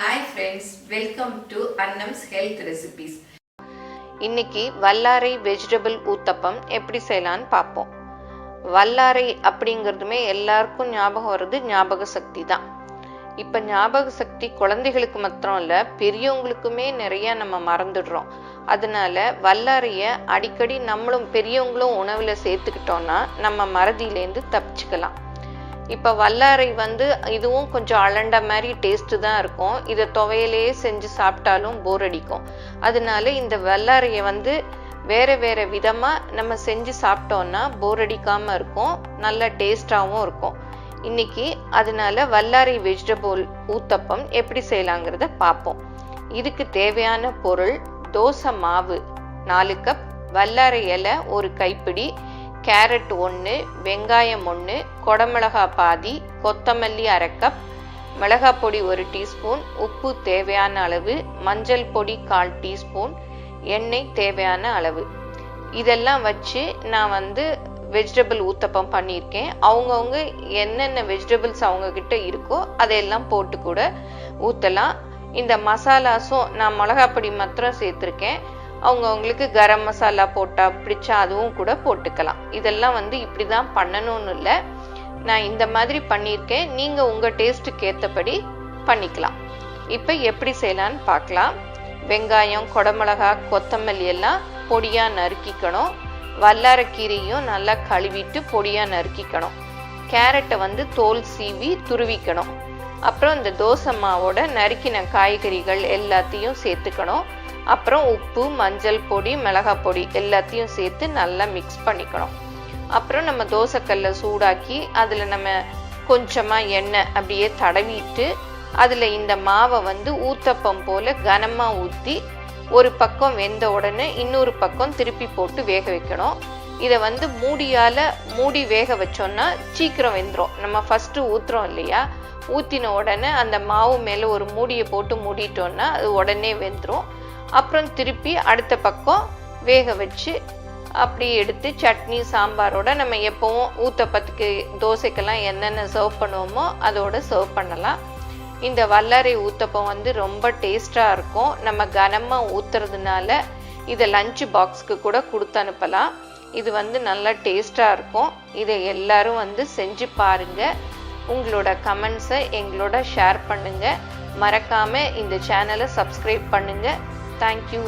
Hi friends, welcome to Annam's Health Recipes. இன்னைக்கு வல்லாரை vegetable uttapam எப்படி செய்யலான்னு பார்ப்போம். வல்லாரை அப்படிங்கிறதுமே எல்லாருக்கும் ஞாபகம் வருது ஞாபக சக்தி தான். இப்போ ஞாபக சக்தி குழந்தைகளுக்கு மாத்திரம் இல்லை, பெரியவங்களுக்குமே நிறைய நம்ம மறந்துடுறோம். அதனால வல்லாரைய அடிக்கடி நம்மளும் பெரியவங்களும் உணவுல சேர்த்துக்கிட்டோம்னா நம்ம மறதியிலேருந்து தப்பிச்சுக்கலாம். இப்போ வல்லாரை இதுவும் கொஞ்சம் அலண்ட மாதிரி டேஸ்ட்டு தான் இருக்கும். இதை துவையிலே செஞ்சு சாப்பிட்டாலும் போர் அடிக்கும். அதனால இந்த வல்லாரையை வேற வேற விதமாக நம்ம செஞ்சு சாப்பிட்டோம்னா போர் அடிக்காமல் இருக்கும், நல்ல டேஸ்டாகவும் இருக்கும். இன்னைக்கு அதனால வல்லாரை வெஜிடபிள் ஊத்தப்பம் எப்படி செய்யலாங்கிறத பார்ப்போம். இதுக்கு தேவையான பொருள்: தோசை மாவு 4 கப், வல்லாரை இலை 1 கைப்பிடி, கேரட் 1, வெங்காயம் 1, கொடமிளகா பாதி, கொத்தமல்லி 1/2 கப், மிளகாய் பொடி 1 டீஸ்பூன், உப்பு தேவையான அளவு, மஞ்சள் பொடி 1/4 டீஸ்பூன், எண்ணெய் தேவையான அளவு. இதெல்லாம் வச்சு நான் வெஜிடபிள் ஊத்தப்பம் பண்ணியிருக்கேன். அவங்கவுங்க என்னென்ன வெஜிடபிள்ஸ் அவங்கக்கிட்ட இருக்கோ அதையெல்லாம் போட்டு கூட ஊற்றலாம். இந்த மசாலாஸும் நான் மிளகாய் பொடி மாத்திரம் சேர்த்துருக்கேன். அவங்கவுங்களுக்கு கரம் மசாலா போட்டால் பிடிச்சா அதுவும் கூட போட்டுக்கலாம். இதெல்லாம் இப்படி தான் பண்ணணும்னு இல்லை, நான் இந்த மாதிரி பண்ணியிருக்கேன். நீங்கள் உங்கள் டேஸ்ட்டுக்கு ஏற்றபடி பண்ணிக்கலாம். இப்போ எப்படி செய்யலான்னு பார்க்கலாம். வெங்காயம், கொடமிளகா, கொத்தமல்லி எல்லாம் பொடியாக நறுக்கிக்கணும். வல்லாரை கீரையும் நல்லா கழுவிட்டு பொடியாக நறுக்கிக்கணும். கேரட்டை தோல் சீவி துருவிக்கணும். அப்புறம் இந்த தோசை மாவோட நறுக்கின காய்கறிகள் எல்லாத்தையும் சேர்த்துக்கணும். அப்புறம் உப்பு, மஞ்சள் பொடி, மிளகாய் பொடி எல்லாத்தையும் சேர்த்து நல்லா மிக்ஸ் பண்ணிக்கணும். அப்புறம் நம்ம தோசைக்கல்லை சூடாக்கி அதில் நம்ம கொஞ்சமாக எண்ணெய் அப்படியே தடவிட்டு அதில் இந்த மாவை ஊத்தப்பம் போல் கனமாக ஊற்றி ஒரு பக்கம் வெந்த உடனே இன்னொரு பக்கம் திருப்பி போட்டு வேக வைக்கணும். இதை மூடியால் மூடி வேக வச்சோன்னா சீக்கிரம் வெந்துடும். நம்ம ஃபஸ்ட்டு ஊற்றுறோம் இல்லையா, ஊற்றின உடனே அந்த மாவு மேலே ஒரு மூடியை போட்டு மூடிட்டோன்னா அது உடனே வெந்துடும். அப்புறம் திருப்பி அடுத்த பக்கம் வேக வச்சு அப்படி எடுத்து சட்னி சாம்பாரோட நம்ம எப்பவும் ஊத்தப்பத்துக்கு தோசைக்கெல்லாம் என்னென்ன சர்வ் பண்ணுவோமோ அதோட சர்வ் பண்ணலாம். இந்த வல்லாரை ஊத்தப்பம் ரொம்ப டேஸ்டாக இருக்கும். நம்ம கனமாக ஊற்றுறதுனால இதை லஞ்ச் பாக்ஸ்க்கு கூட கொடுத்து அனுப்பலாம். இது நல்லா டேஸ்டாக இருக்கும். இதை எல்லாரும் செஞ்சு பாருங்கள். உங்களோட கமெண்ட்ஸை எங்களோட ஷேர் பண்ணுங்கள். மறக்காமல் இந்த சேனலை சப்ஸ்கிரைப் பண்ணுங்கள். Thank you.